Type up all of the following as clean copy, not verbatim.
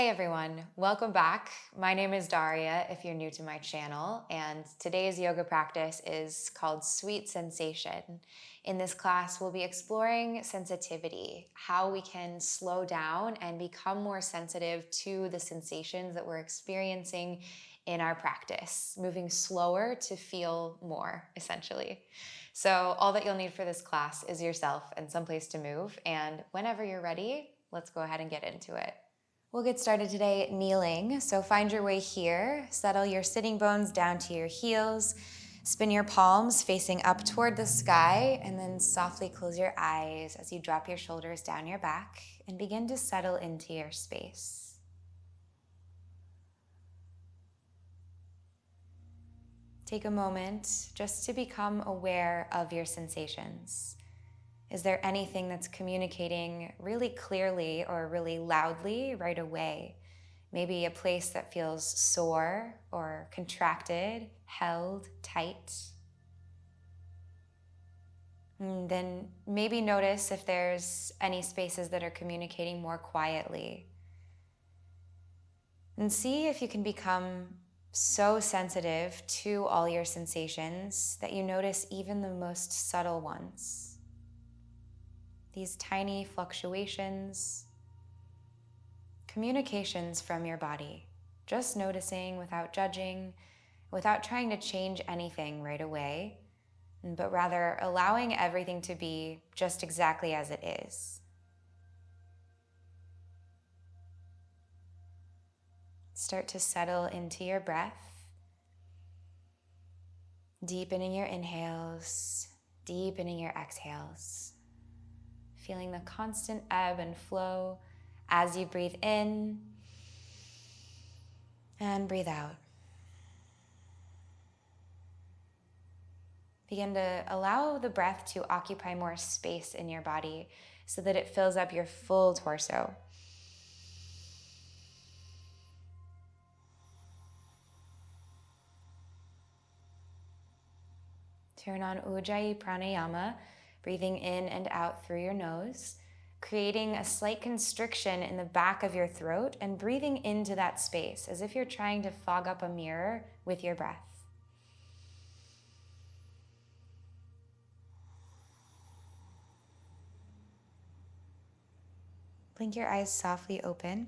Hey everyone, welcome back. My name is Daria if you're new to my channel, and today's yoga practice is called Sweet Sensation. In this class, we'll be exploring sensitivity, how we can slow down and become more sensitive to the sensations that we're experiencing in our practice, moving slower to feel more, essentially. So all that you'll need for this class is yourself and someplace to move, and whenever you're ready, let's go ahead and get into it. We'll get started today kneeling, so find your way here. Settle your sitting bones down to your heels. Spin your palms facing up toward the sky, and then softly close your eyes as you drop your shoulders down your back and begin to settle into your space. Take a moment just to become aware of your sensations. Is there anything that's communicating really clearly or really loudly right away? Maybe a place that feels sore or contracted, held tight. And then maybe notice if there's any spaces that are communicating more quietly. And see if you can become so sensitive to all your sensations that you notice even the most subtle ones. These tiny fluctuations, communications from your body, just noticing without judging, without trying to change anything right away, but rather allowing everything to be just exactly as it is. Start to settle into your breath, deepening your inhales, deepening your exhales. Feeling the constant ebb and flow as you breathe in and breathe out. Begin to allow the breath to occupy more space in your body so that it fills up your full torso. Turn on Ujjayi Pranayama, breathing in and out through your nose, creating a slight constriction in the back of your throat and breathing into that space as if you're trying to fog up a mirror with your breath. Blink your eyes softly open.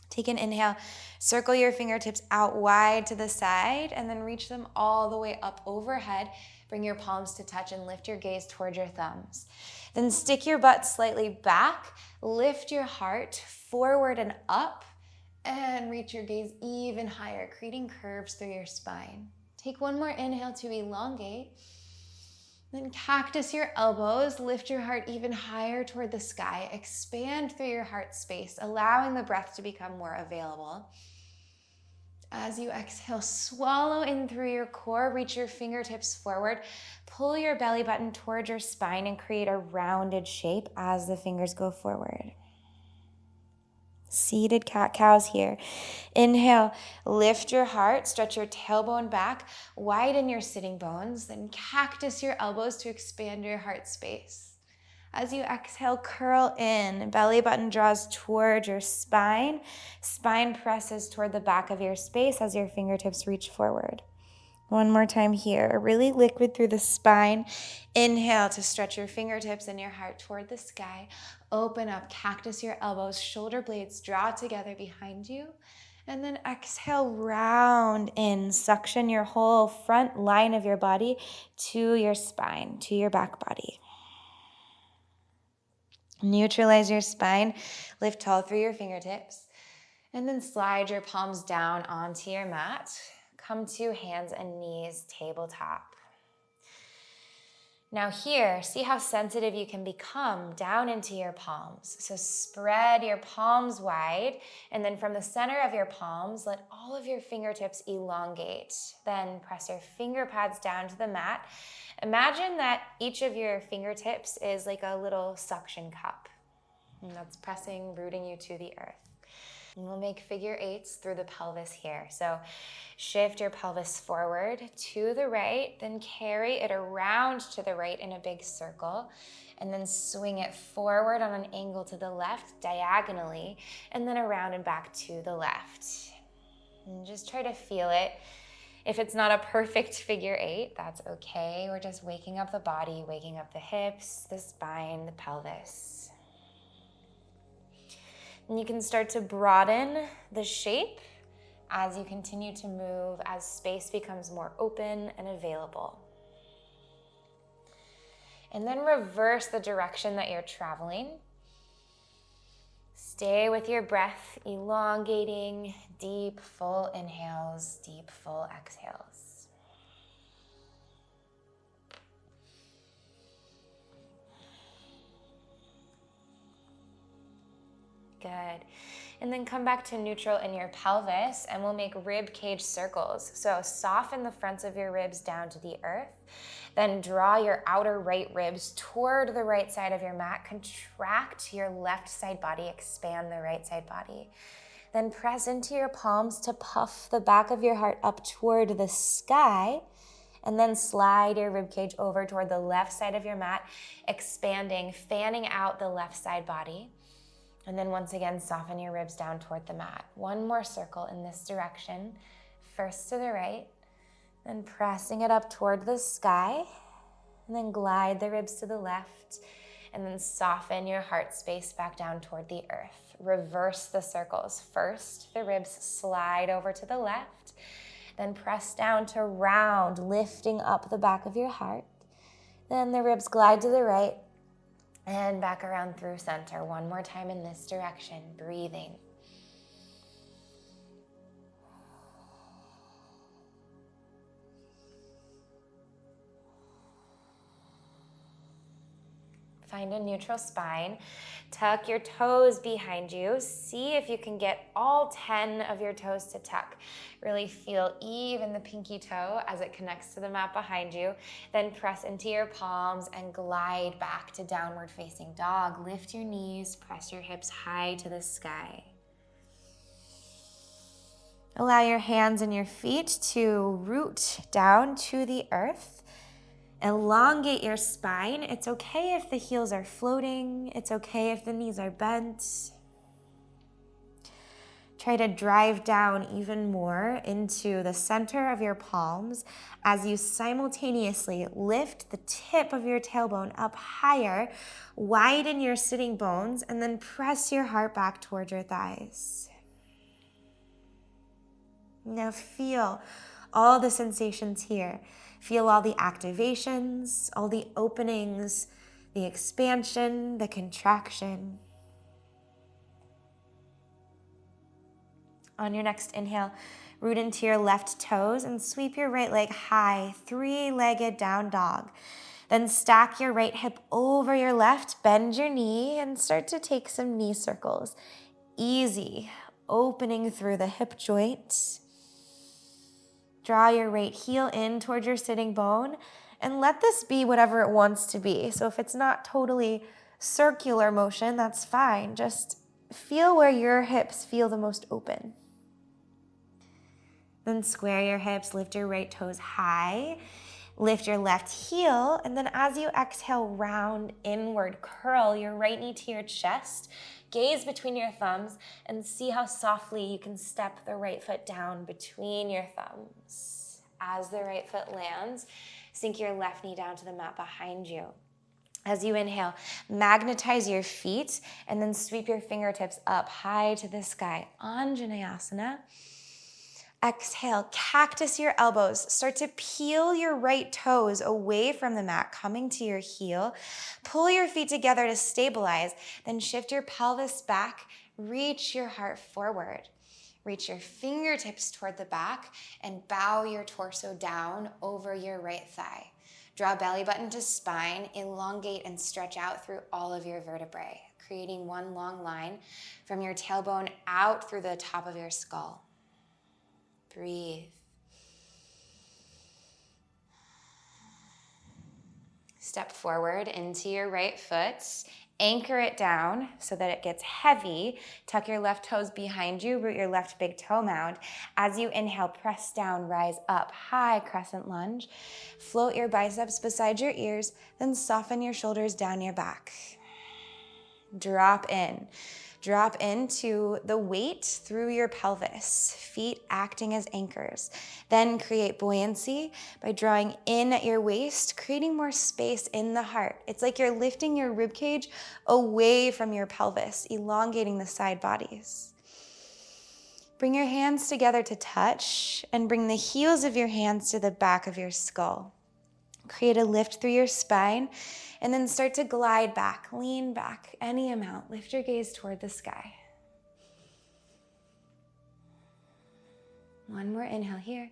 Take an inhale, circle your fingertips out wide to the side, and then reach them all the way up overhead. Bring your palms to touch and lift your gaze toward your thumbs. Then stick your butt slightly back, lift your heart forward and up, and reach your gaze even higher, creating curves through your spine. Take one more inhale to elongate. Then cactus your elbows, lift your heart even higher toward the sky, expand through your heart space, allowing the breath to become more available. As you exhale, swallow in through your core, reach your fingertips forward, pull your belly button toward your spine and create a rounded shape as the fingers go forward. Seated cat-cows here. Inhale, lift your heart, stretch your tailbone back, widen your sitting bones, then cactus your elbows to expand your heart space. As you exhale, curl in, belly button draws toward your spine, spine presses toward the back of your space as your fingertips reach forward. One more time here, really liquid through the spine. Inhale to stretch your fingertips and your heart toward the sky. Open up, cactus your elbows, shoulder blades draw together behind you. And then exhale, round in, suction your whole front line of your body to your spine, to your back body. Neutralize your spine, lift tall through your fingertips, and then slide your palms down onto your mat. Come to hands and knees, tabletop. Now here, see how sensitive you can become down into your palms. So spread your palms wide, and then from the center of your palms, let all of your fingertips elongate. Then press your finger pads down to the mat. Imagine that each of your fingertips is like a little suction cup, and that's pressing, rooting you to the earth. And we'll make figure eights through the pelvis here. So shift your pelvis forward to the right, then carry it around to the right in a big circle, and then swing it forward on an angle to the left diagonally, and then around and back to the left. And just try to feel it. If it's not a perfect figure eight, that's okay. We're just waking up the body, waking up the hips, the spine, the pelvis. And you can start to broaden the shape as you continue to move, as space becomes more open and available. And then reverse the direction that you're traveling. Stay with your breath, elongating, deep, full inhales, deep, full exhales. Good. And then come back to neutral in your pelvis, and we'll make rib cage circles. So soften the fronts of your ribs down to the earth. Then draw your outer right ribs toward the right side of your mat. Contract your left side body, expand the right side body. Then press into your palms to puff the back of your heart up toward the sky. And then slide your rib cage over toward the left side of your mat, expanding, fanning out the left side body. And then once again, soften your ribs down toward the mat. One more circle in this direction. First to the right, then pressing it up toward the sky. And then glide the ribs to the left. And then soften your heart space back down toward the earth. Reverse the circles. First, the ribs slide over to the left. Then press down to round, lifting up the back of your heart. Then the ribs glide to the right. And back around through center. One more time in this direction, breathing. Find a neutral spine. Tuck your toes behind you. See if you can get all 10 of your toes to tuck. Really feel even the pinky toe as it connects to the mat behind you. Then press into your palms and glide back to downward facing dog. Lift your knees, press your hips high to the sky. Allow your hands and your feet to root down to the earth. Elongate your spine. It's okay if the heels are floating. It's okay if the knees are bent. Try to drive down even more into the center of your palms as you simultaneously lift the tip of your tailbone up higher, widen your sitting bones, and then press your heart back toward your thighs. Now feel all the sensations here. Feel all the activations, all the openings, the expansion, the contraction. On your next inhale, root into your left toes and sweep your right leg high, three-legged down dog. Then stack your right hip over your left, bend your knee, and start to take some knee circles. Easy, opening through the hip joint. Draw your right heel in towards your sitting bone and let this be whatever it wants to be. So if it's not totally circular motion, that's fine. Just feel where your hips feel the most open. Then square your hips, lift your right toes high, lift your left heel, and then as you exhale, round inward, curl your right knee to your chest. Gaze between your thumbs and see how softly you can step the right foot down between your thumbs. As the right foot lands, sink your left knee down to the mat behind you. As you inhale, magnetize your feet and then sweep your fingertips up high to the sky. Anjaneyasana. Exhale, cactus your elbows. Start to peel your right toes away from the mat, coming to your heel. Pull your feet together to stabilize. Then shift your pelvis back. Reach your heart forward. Reach your fingertips toward the back and bow your torso down over your right thigh. Draw belly button to spine. Elongate and stretch out through all of your vertebrae, creating one long line from your tailbone out through the top of your skull. Breathe. Step forward into your right foot. Anchor it down so that it gets heavy. Tuck your left toes behind you, root your left big toe mound. As you inhale, press down, rise up, high crescent lunge. Float your biceps beside your ears, then soften your shoulders down your back. Drop in. Drop into the weight through your pelvis, feet acting as anchors. Then create buoyancy by drawing in at your waist, creating more space in the heart. It's like you're lifting your ribcage away from your pelvis, elongating the side bodies. Bring your hands together to touch and bring the heels of your hands to the back of your skull. Create a lift through your spine and then start to glide back, lean back any amount. Lift your gaze toward the sky. One more inhale here.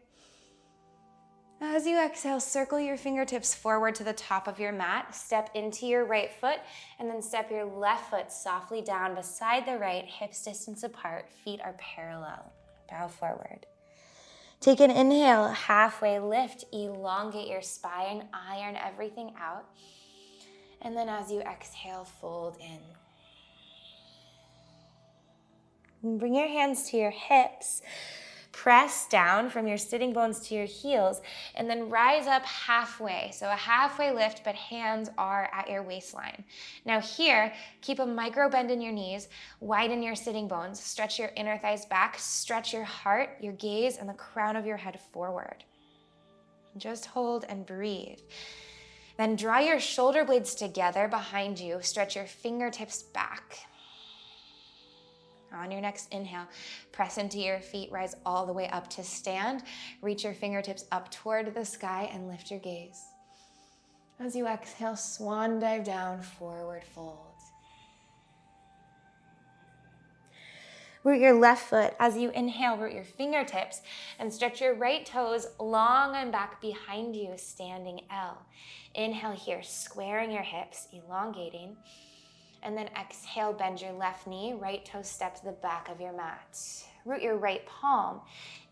As you exhale, circle your fingertips forward to the top of your mat. Step into your right foot and then step your left foot softly down beside the right, hips distance apart, feet are parallel. Bow forward. Take an inhale, halfway lift, elongate your spine, iron everything out. And then as you exhale, fold in. And bring your hands to your hips. Press down from your sitting bones to your heels, and then rise up halfway. So a halfway lift, but hands are at your waistline. Now here, keep a micro bend in your knees, widen your sitting bones, stretch your inner thighs back, stretch your heart, your gaze, and the crown of your head forward. Just hold and breathe. Then draw your shoulder blades together behind you, stretch your fingertips back. On your next inhale, press into your feet, rise all the way up to stand. Reach your fingertips up toward the sky and lift your gaze. As you exhale, swan dive down, forward fold. Root your left foot. As you inhale, root your fingertips and stretch your right toes long and back behind you, standing L. Inhale here, squaring your hips, elongating. And then exhale, bend your left knee, right toe step to the back of your mat. Root your right palm.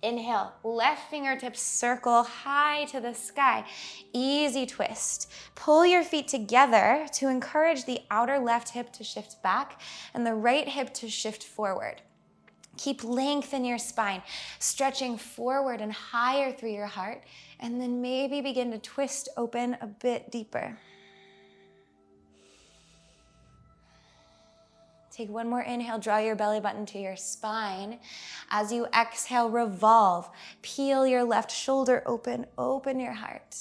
Inhale, left fingertips circle high to the sky. Easy twist. Pull your feet together to encourage the outer left hip to shift back and the right hip to shift forward. Keep length in your spine, stretching forward and higher through your heart, and then maybe begin to twist open a bit deeper. Take one more inhale, draw your belly button to your spine. As you exhale, revolve. Peel your left shoulder open, open your heart.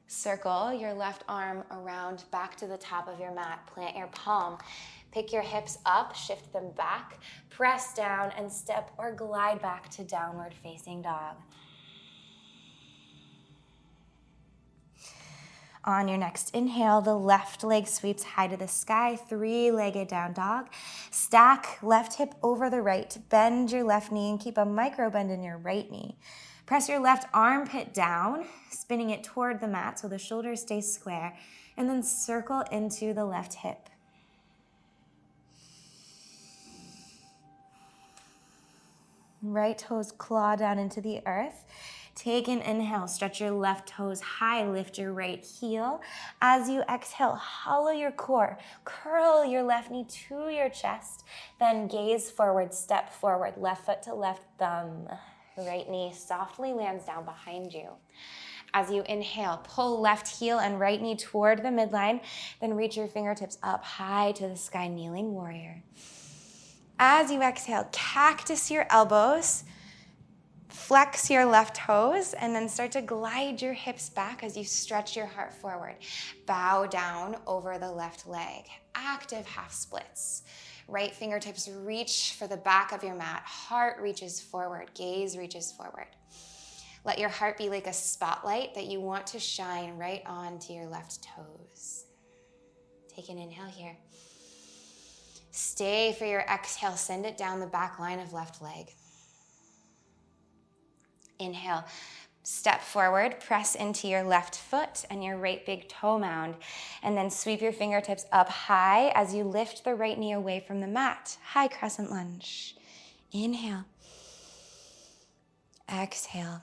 Circle your left arm around back to the top of your mat. Plant your palm. Pick your hips up, shift them back, press down, and step or glide back to downward facing dog. On your next inhale, the left leg sweeps high to the sky, three-legged down dog. Stack left hip over the right, bend your left knee and keep a micro bend in your right knee. Press your left armpit down, spinning it toward the mat so the shoulders stay square, and then circle into the left hip. Right toes claw down into the earth. Take an inhale, stretch your left toes high, lift your right heel. As you exhale, hollow your core, curl your left knee to your chest, then gaze forward, step forward, left foot to left thumb. Right knee softly lands down behind you. As you inhale, pull left heel and right knee toward the midline, then reach your fingertips up high to the sky, kneeling warrior. As you exhale, cactus your elbows, flex your left toes, and then start to glide your hips back as you stretch your heart forward. Bow down over the left leg. Active half splits. Right fingertips reach for the back of your mat. Heart reaches forward. Gaze reaches forward. Let your heart be like a spotlight that you want to shine right onto your left toes. Take an inhale here. Stay for your exhale. Send it down the back line of left leg. Inhale, step forward, press into your left foot and your right big toe mound, and then sweep your fingertips up high as you lift the right knee away from the mat. High crescent lunge. Inhale. Exhale.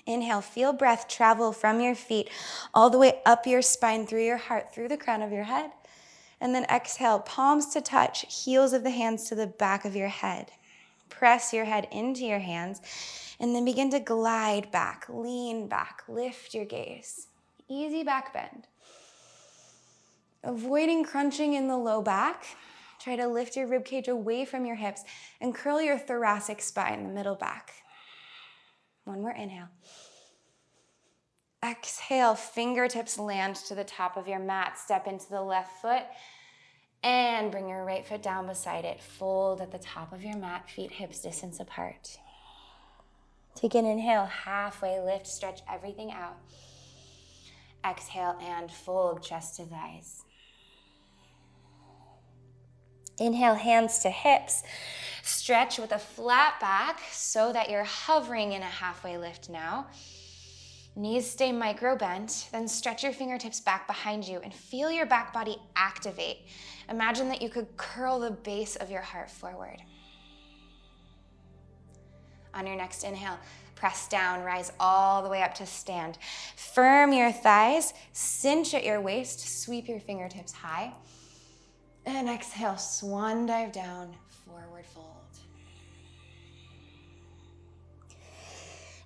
Inhale, feel breath travel from your feet all the way up your spine, through your heart, through the crown of your head. And then exhale, palms to touch, heels of the hands to the back of your head. Press your head into your hands, and then begin to glide back, lean back, lift your gaze. Easy back bend. Avoiding crunching in the low back. Try to lift your ribcage away from your hips and curl your thoracic spine, the middle back. One more inhale. Exhale, fingertips land to the top of your mat. Step into the left foot and bring your right foot down beside it. Fold at the top of your mat, feet hips distance apart. Take an inhale, halfway lift, stretch everything out. Exhale and fold, chest to thighs. Inhale, hands to hips. Stretch with a flat back so that you're hovering in a halfway lift now. Knees stay micro bent, then stretch your fingertips back behind you and feel your back body activate. Imagine that you could curl the base of your heart forward. On your next inhale, press down, rise all the way up to stand. Firm your thighs, cinch at your waist, sweep your fingertips high. And exhale, swan dive down, forward fold.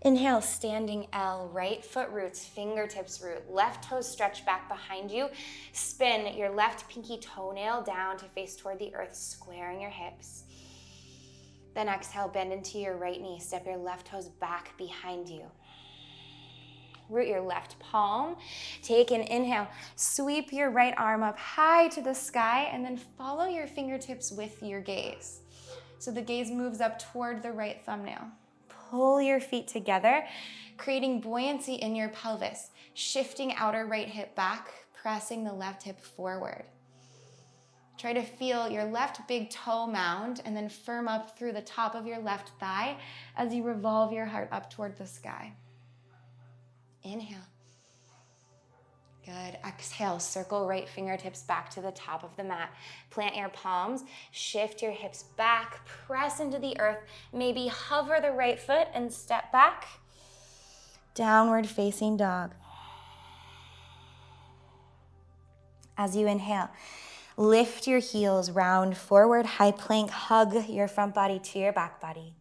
Inhale, standing L, right foot roots, fingertips root, left toes stretch back behind you. Spin your left pinky toenail down to face toward the earth, squaring your hips. Then exhale, bend into your right knee, step your left toes back behind you. Root your left palm. Take an inhale, sweep your right arm up high to the sky, and then follow your fingertips with your gaze. So the gaze moves up toward the right thumbnail. Pull your feet together, creating buoyancy in your pelvis, shifting outer right hip back, pressing the left hip forward. Try to feel your left big toe mound and then firm up through the top of your left thigh as you revolve your heart up toward the sky. Inhale. Good. Exhale, circle right fingertips back to the top of the mat. Plant your palms, shift your hips back, press into the earth, maybe hover the right foot and step back. Downward facing dog. As you inhale, lift your heels, round forward, high plank, hug your front body to your back body.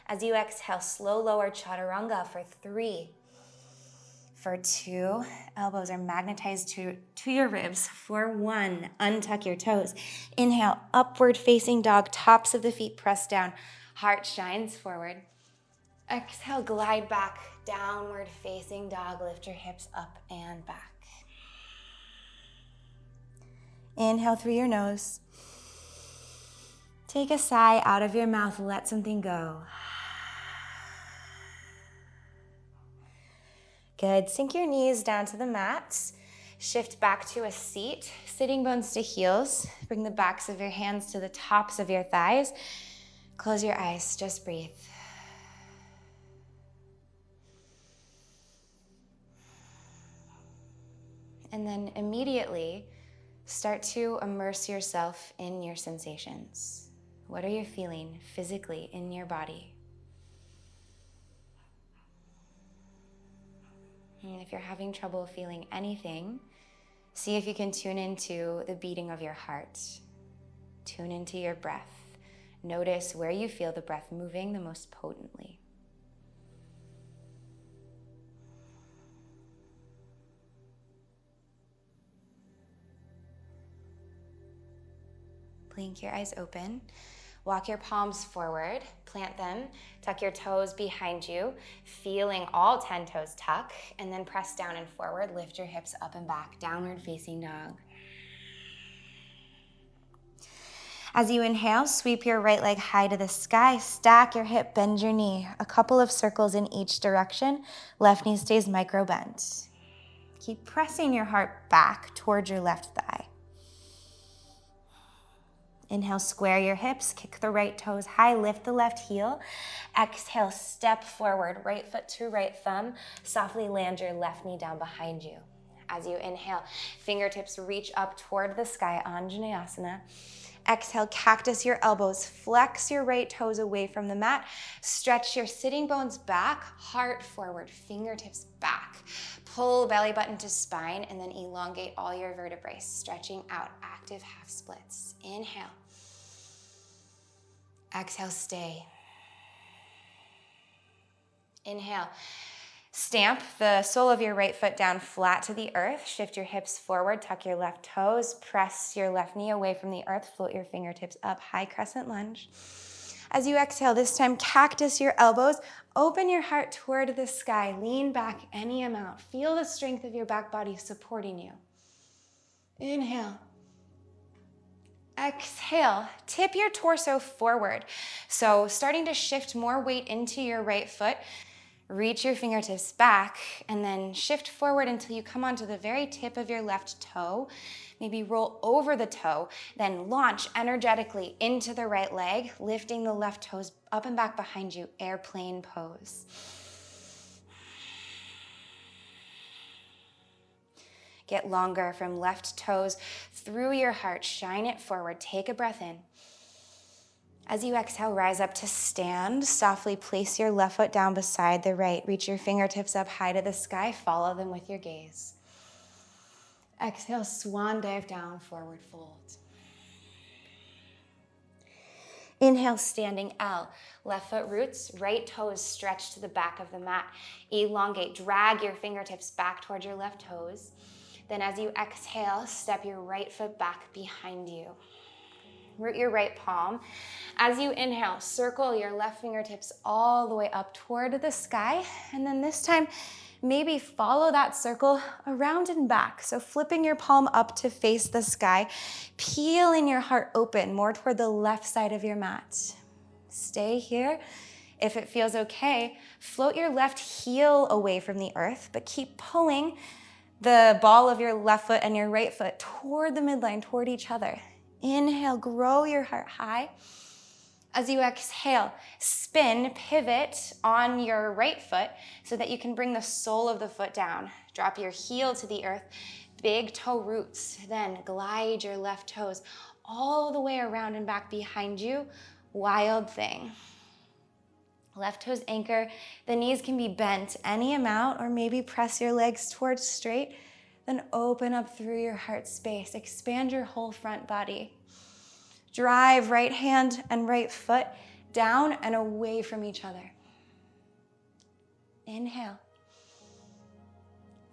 As you exhale, slow lower chaturanga for 3. For 2, elbows are magnetized to your ribs. For 1, untuck your toes. Inhale, upward facing dog, tops of the feet pressed down. Heart shines forward. Exhale, glide back, downward facing dog. Lift your hips up and back. Inhale through your nose. Take a sigh out of your mouth. Let something go. Good. Sink your knees down to the mats. Shift back to a seat. Sitting bones to heels. Bring the backs of your hands to the tops of your thighs. Close your eyes. Just breathe. And then immediately start to immerse yourself in your sensations. What are you feeling physically in your body? And if you're having trouble feeling anything, see if you can tune into the beating of your heart. Tune into your breath. Notice where you feel the breath moving the most potently. Blink your eyes open. Walk your palms forward, plant them, tuck your toes behind you, feeling all 10 toes tuck, and then press down and forward, lift your hips up and back, downward facing dog. As you inhale, sweep your right leg high to the sky, stack your hip, bend your knee, a couple of circles in each direction, left knee stays micro bent. Keep pressing your heart back towards your left thigh. Inhale, square your hips, kick the right toes high, lift the left heel. Exhale, step forward, right foot to right thumb. Softly land your left knee down behind you. As you inhale, fingertips reach up toward the sky, Anjaneyasana. Exhale, cactus your elbows. Flex your right toes away from the mat. Stretch your sitting bones back, heart forward, fingertips back. Pull belly button to spine, and then elongate all your vertebrae, stretching out, active half splits. Inhale. Exhale, stay. Inhale. Stamp the sole of your right foot down flat to the earth. Shift your hips forward, tuck your left toes, press your left knee away from the earth, float your fingertips up, high crescent lunge. As you exhale, this time cactus your elbows, open your heart toward the sky, lean back any amount. Feel the strength of your back body supporting you. Inhale. Exhale, tip your torso forward. So starting to shift more weight into your right foot. Reach your fingertips back and then shift forward until you come onto the very tip of your left toe. Maybe roll over the toe, then launch energetically into the right leg, lifting the left toes up and back behind you, airplane pose. Get longer from left toes through your heart, shine it forward, take a breath in. As you exhale, rise up to stand. Softly place your left foot down beside the right. Reach your fingertips up high to the sky. Follow them with your gaze. Exhale, swan dive down, forward fold. Inhale, standing L. Left foot roots, right toes stretch to the back of the mat. Elongate, drag your fingertips back towards your left toes. Then as you exhale, step your right foot back behind you. Root your right palm. As you inhale, circle your left fingertips all the way up toward the sky. And then this time, maybe follow that circle around and back. So flipping your palm up to face the sky, peeling your heart open more toward the left side of your mat. Stay here. If it feels okay, float your left heel away from the earth, but keep pulling the ball of your left foot and your right foot toward the midline, toward each other. Inhale, grow your heart high. As you exhale, spin, pivot on your right foot so that you can bring the sole of the foot down. Drop your heel to the earth, big toe roots. Then glide your left toes all the way around and back behind you. Wild thing. Left toes anchor. The knees can be bent any amount, or maybe press your legs towards straight. Then open up through your heart space. Expand your whole front body. Drive right hand and right foot down and away from each other. Inhale.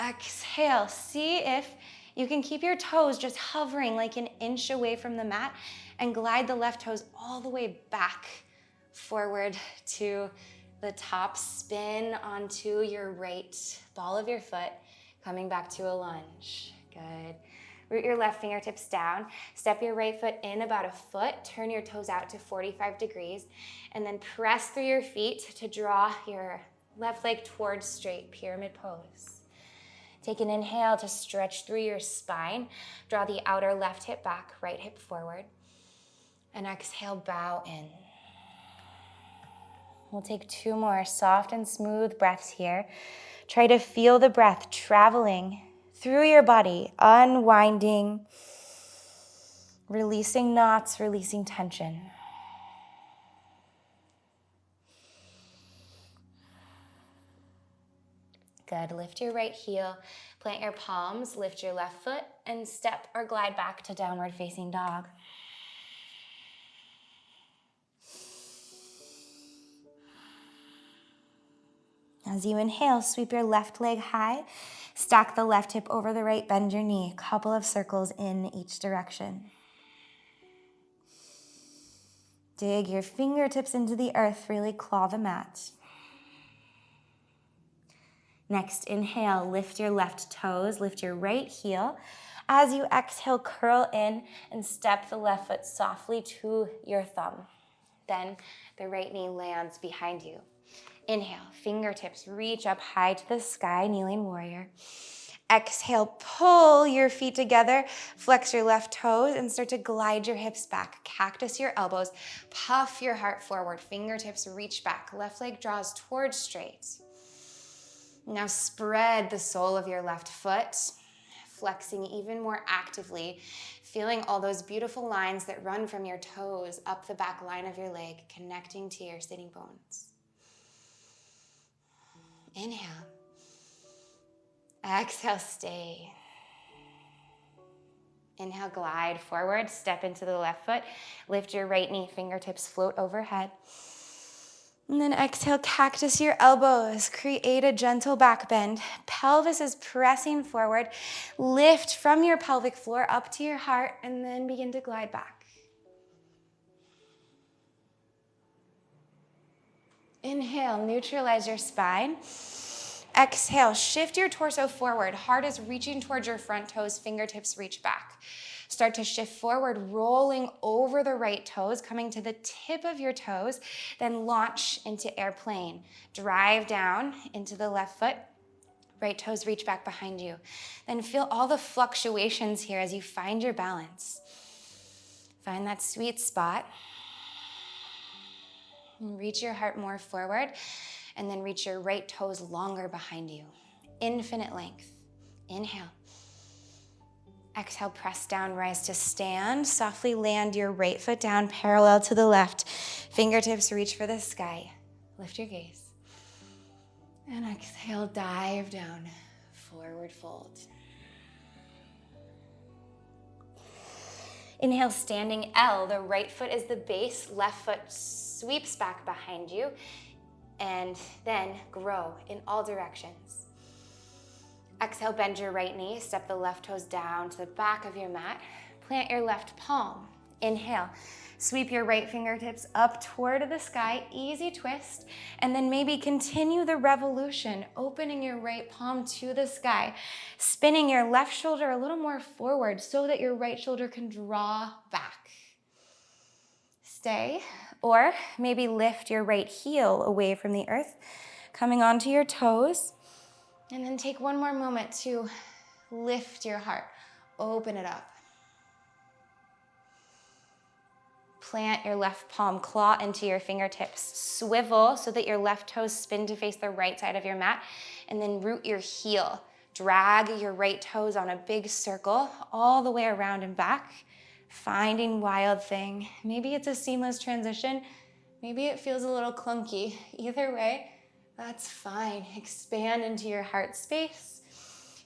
Exhale. See if you can keep your toes just hovering like an inch away from the mat and glide the left toes all the way back forward to the top. Spin onto your right ball of your foot. Coming back to a lunge. Good. Root your left fingertips down. Step your right foot in about a foot. Turn your toes out to 45 degrees. And then press through your feet to draw your left leg towards straight, pyramid pose. Take an inhale to stretch through your spine. Draw the outer left hip back, right hip forward. And exhale, bow in. We'll take 2 more soft and smooth breaths here. Try to feel the breath traveling through your body, unwinding, releasing knots, releasing tension. Good. Lift your right heel, plant your palms, lift your left foot, and step or glide back to downward facing dog. As you inhale, sweep your left leg high, stack the left hip over the right, bend your knee, couple of circles in each direction. Dig your fingertips into the earth, really claw the mat. Next, inhale, lift your left toes, lift your right heel. As you exhale, curl in and step the left foot softly to your thumb. Then the right knee lands behind you. Inhale, fingertips reach up high to the sky, kneeling warrior. Exhale, pull your feet together, flex your left toes, and start to glide your hips back. Cactus your elbows, puff your heart forward, fingertips reach back, left leg draws towards straight. Now spread the sole of your left foot, flexing even more actively Feeling all those beautiful lines that run from your toes up the back line of your leg, connecting to your sitting bones. Inhale. Exhale, stay. Inhale, glide forward, step into the left foot. Lift your right knee, fingertips float overhead. And then exhale, cactus your elbows. Create a gentle back bend. Pelvis is pressing forward. Lift from your pelvic floor up to your heart, and then begin to glide back. Inhale, neutralize your spine. Exhale, shift your torso forward. Heart is reaching towards your front toes, fingertips reach back. Start to shift forward, rolling over the right toes, coming to the tip of your toes, then launch into airplane. Drive down into the left foot. Right toes reach back behind you. Then feel all the fluctuations here as you find your balance. Find that sweet spot. And reach your heart more forward, and then reach your right toes longer behind you. Infinite length. Inhale. Exhale, press down, rise to stand. Softly land your right foot down parallel to the left. Fingertips reach for the sky. Lift your gaze. And exhale, dive down, forward fold. Inhale, standing L. The right foot is the base, left foot sweeps back behind you, and then grow in all directions. Exhale, bend your right knee, step the left toes down to the back of your mat. Plant your left palm. Inhale, sweep your right fingertips up toward the sky, easy twist, and then maybe continue the revolution, opening your right palm to the sky, spinning your left shoulder a little more forward so that your right shoulder can draw back. Stay, or maybe lift your right heel away from the earth, coming onto your toes. And then take one more moment to lift your heart, open it up. Plant your left palm, claw into your fingertips, swivel so that your left toes spin to face the right side of your mat, and then root your heel. Drag your right toes on a big circle all the way around and back, finding wild thing. Maybe it's a seamless transition, maybe it feels a little clunky. Either way, that's fine. Expand into your heart space.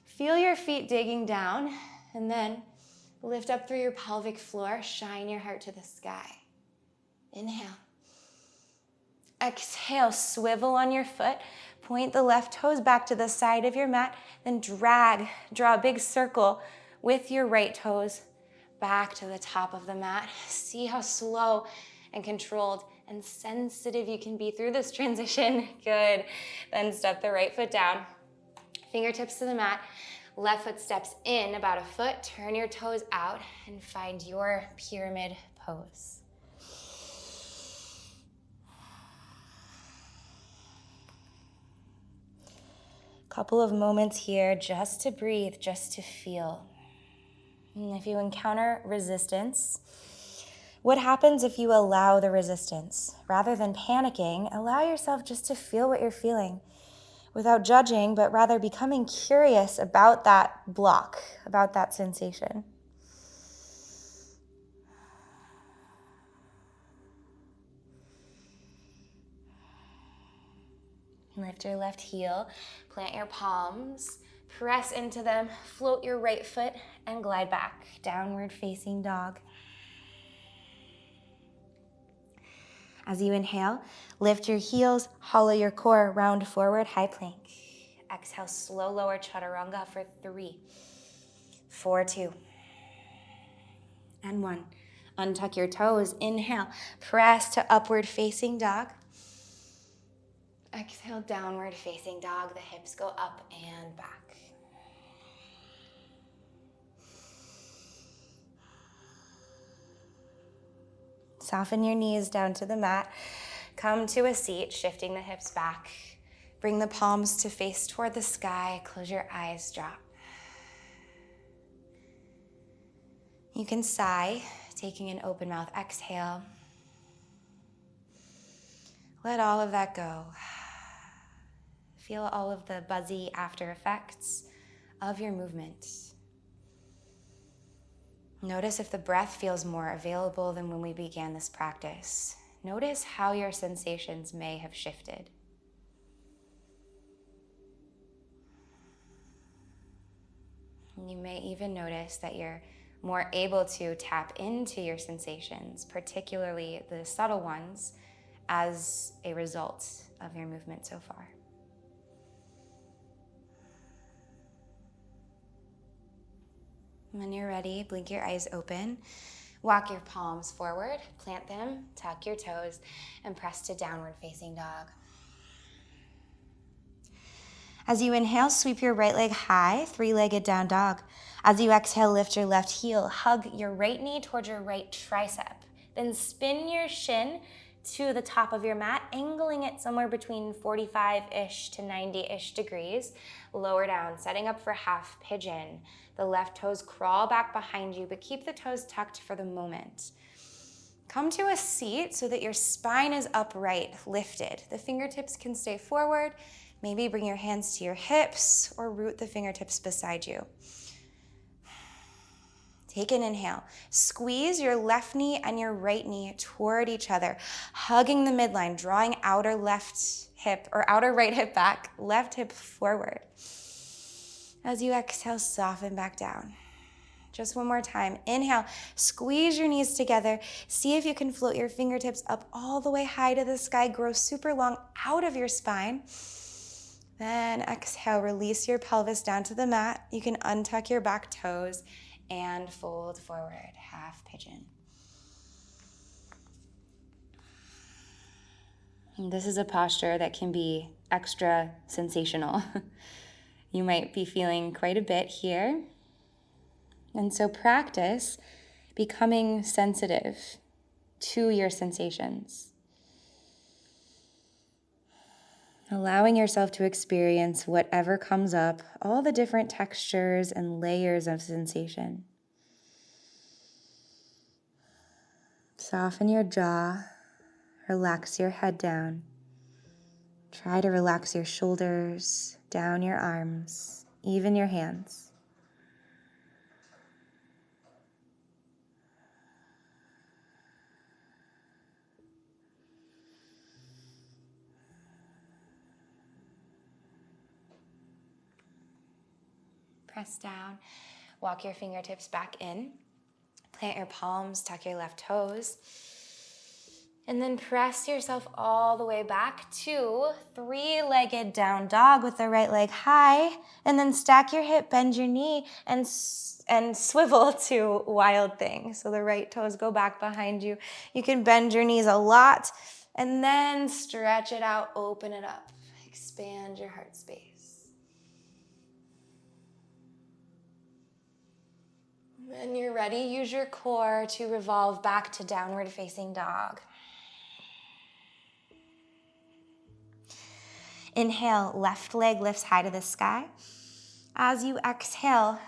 Feel your feet digging down, and then lift up through your pelvic floor. Shine your heart to the sky. Inhale. Exhale, swivel on your foot. Point the left toes back to the side of your mat. Then drag, draw a big circle with your right toes back to the top of the mat. See how slow and controlled and sensitive you can be through this transition. Good. Then step the right foot down. Fingertips to the mat. Left foot steps in about a foot. Turn your toes out and find your pyramid pose. Couple of moments here just to breathe, just to feel. And if you encounter resistance, what happens if you allow the resistance? Rather than panicking, allow yourself just to feel what you're feeling without judging, but rather becoming curious about that block, about that sensation. Lift your left heel, plant your palms, press into them, float your right foot, and glide back, downward facing dog. As you inhale, lift your heels, hollow your core, round forward, high plank. Exhale, slow lower chaturanga for 3, 4, 2, and 1. Untuck your toes, inhale, press to upward facing dog. Exhale, downward facing dog, the hips go up and back. Soften your knees down to the mat. Come to a seat, shifting the hips back. Bring the palms to face toward the sky. Close your eyes, drop. You can sigh, taking an open mouth exhale. Let all of that go. Feel all of the buzzy after effects of your movement. Notice if the breath feels more available than when we began this practice. Notice how your sensations may have shifted. You may even notice that you're more able to tap into your sensations, particularly the subtle ones, as a result of your movement so far. When you're ready, blink your eyes open. Walk your palms forward, plant them, tuck your toes, and press to downward facing dog. As you inhale, sweep your right leg high, three-legged down dog. As you exhale, lift your left heel. Hug your right knee towards your right tricep. Then spin your shin to the top of your mat, angling it somewhere between 45-ish to 90-ish degrees. Lower down, setting up for half pigeon. The left toes crawl back behind you, but keep the toes tucked for the moment. Come to a seat so that your spine is upright, lifted. The fingertips can stay forward. Maybe bring your hands to your hips or root the fingertips beside you. Take an inhale. Squeeze your left knee and your right knee toward each other, hugging the midline, drawing outer left hip or outer right hip back, left hip forward. As you exhale, soften back down. Just one more time. Inhale, squeeze your knees together. See if you can float your fingertips up all the way high to the sky. Grow super long out of your spine. Then exhale, release your pelvis down to the mat. You can untuck your back toes and fold forward, half pigeon. And this is a posture that can be extra sensational. You might be feeling quite a bit here. And so practice becoming sensitive to your sensations. Allowing yourself to experience whatever comes up, all the different textures and layers of sensation. Soften your jaw, relax your head down. Try to relax your shoulders, down your arms, even your hands. Press down, walk your fingertips back in, plant your palms, tuck your left toes, and then press yourself all the way back to three-legged down dog with the right leg high, and then stack your hip, bend your knee, and swivel to wild thing. So the right toes go back behind you. You can bend your knees a lot, and then stretch it out, open it up, expand your heart space. When you're ready, use your core to revolve back to downward facing dog. Inhale, left leg lifts high to the sky. As you exhale,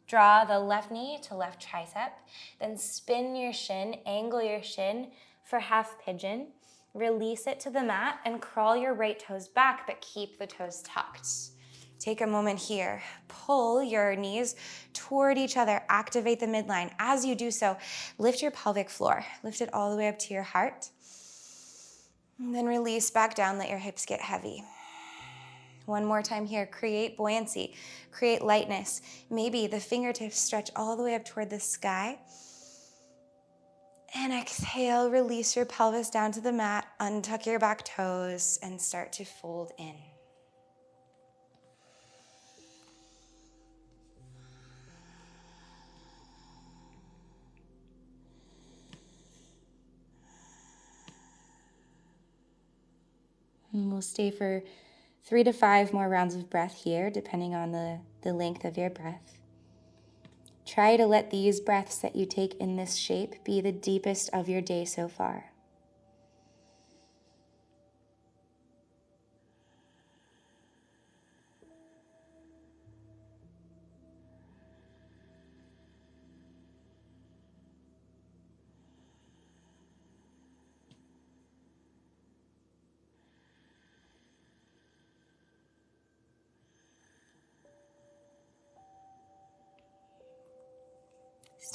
draw the left knee to left tricep, then spin your shin, angle your shin for half pigeon. Release it to the mat and crawl your right toes back, but keep the toes tucked. Take a moment here. Pull your knees toward each other. Activate the midline. As you do so, lift your pelvic floor. Lift it all the way up to your heart. And then release back down. Let your hips get heavy. One more time here. Create buoyancy. Create lightness. Maybe the fingertips stretch all the way up toward the sky. And exhale. Release your pelvis down to the mat. Untuck your back toes and start to fold in. And we'll stay for 3 to 5 more rounds of breath here, depending on the length of your breath. Try to let these breaths that you take in this shape be the deepest of your day so far.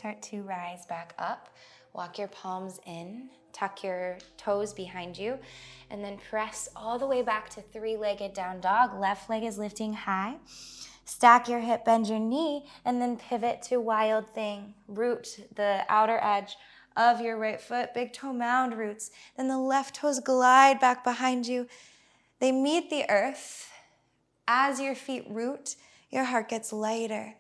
start to rise back up. Walk your palms in, tuck your toes behind you, and then press all the way back to three-legged down dog. Left leg is lifting high. Stack your hip, bend your knee, and then pivot to wild thing. Root the outer edge of your right foot, big toe mound roots. Then the left toes glide back behind you. They meet the earth. As your feet root, your heart gets lighter.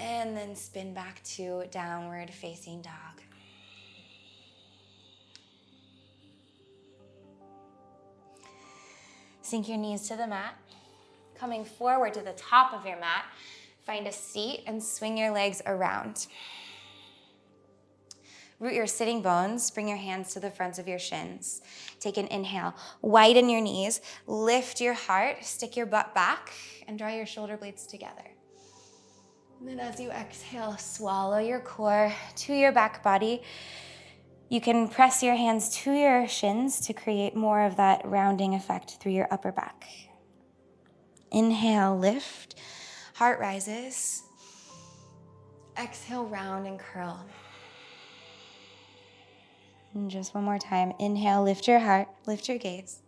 And then spin back to downward facing dog. Sink your knees to the mat. Coming forward to the top of your mat, find a seat and swing your legs around. Root your sitting bones, bring your hands to the fronts of your shins. Take an inhale, widen your knees, lift your heart, stick your butt back, and draw your shoulder blades together. And then as you exhale, swallow your core to your back body. You can press your hands to your shins to create more of that rounding effect through your upper back. Inhale, lift, heart rises. Exhale, round and curl. And just one more time. Inhale, lift your heart, lift your gaze.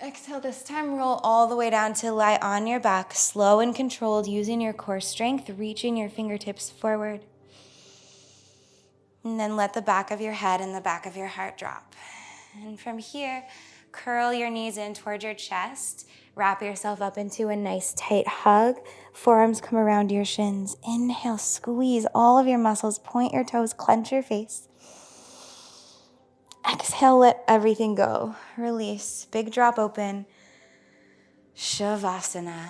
Exhale, this time roll all the way down to lie on your back, slow and controlled, using your core strength, reaching your fingertips forward. And then let the back of your head and the back of your heart drop. And from here, curl your knees in towards your chest. Wrap yourself up into a nice tight hug. Forearms come around your shins. Inhale, squeeze all of your muscles. Point your toes, clench your face. Exhale, let everything go. Release. Big drop open. Shavasana.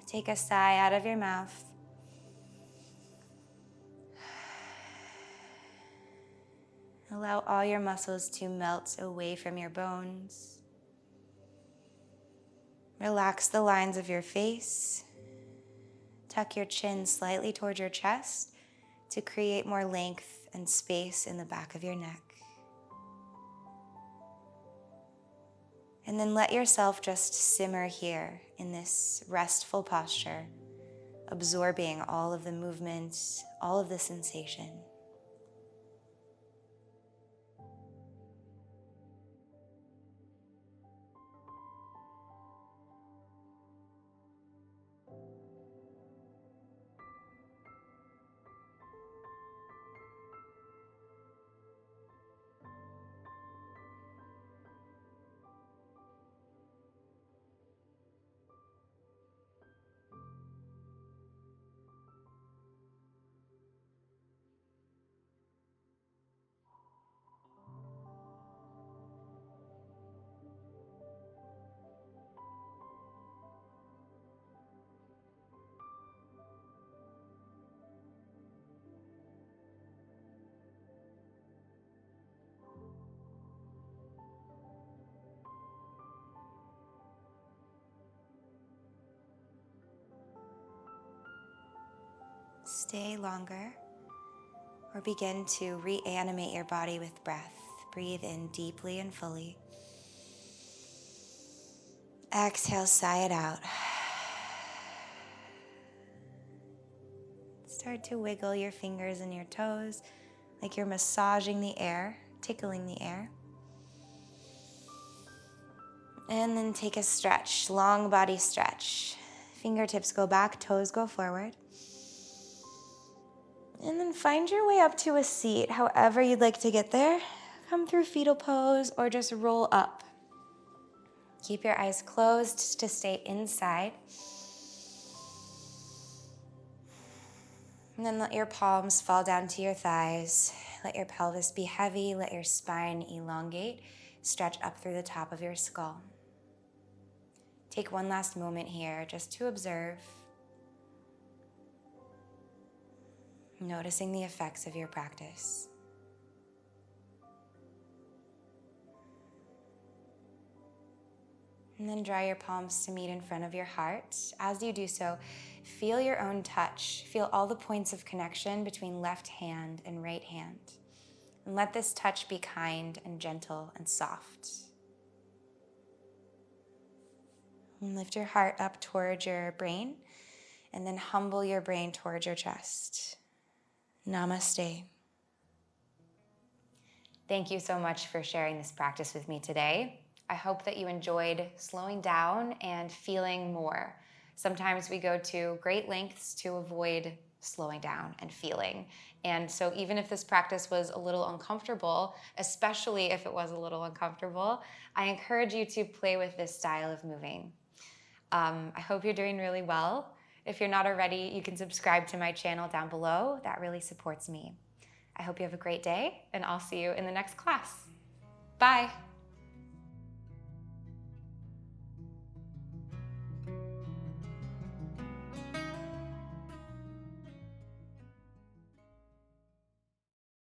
Take a sigh out of your mouth. Allow all your muscles to melt away from your bones. Relax the lines of your face. Tuck your chin slightly towards your chest to create more length and space in the back of your neck. And then let yourself just simmer here in this restful posture, absorbing all of the movement, all of the sensation. Stay longer, or begin to reanimate your body with breath. Breathe in deeply and fully. Exhale, sigh it out. Start to wiggle your fingers and your toes like you're massaging the air, tickling the air. And then take a stretch, long body stretch. Fingertips go back, toes go forward. And then find your way up to a seat, however you'd like to get there. Come through fetal pose or just roll up. Keep your eyes closed to stay inside. And then let your palms fall down to your thighs. Let your pelvis be heavy. Let your spine elongate. Stretch up through the top of your skull. Take one last moment here just to observe. Noticing the effects of your practice. And then draw your palms to meet in front of your heart. As you do so, feel your own touch. Feel all the points of connection between left hand and right hand. And let this touch be kind and gentle and soft. And lift your heart up towards your brain, and then humble your brain towards your chest. Namaste. Thank you so much for sharing this practice with me today. I hope that you enjoyed slowing down and feeling more. Sometimes we go to great lengths to avoid slowing down and feeling. And so even if this practice was a little uncomfortable, especially if it was a little uncomfortable, I encourage you to play with this style of moving. I hope you're doing really well. If you're not already, you can subscribe to my channel down below. That really supports me. I hope you have a great day, and I'll see you in the next class. Bye.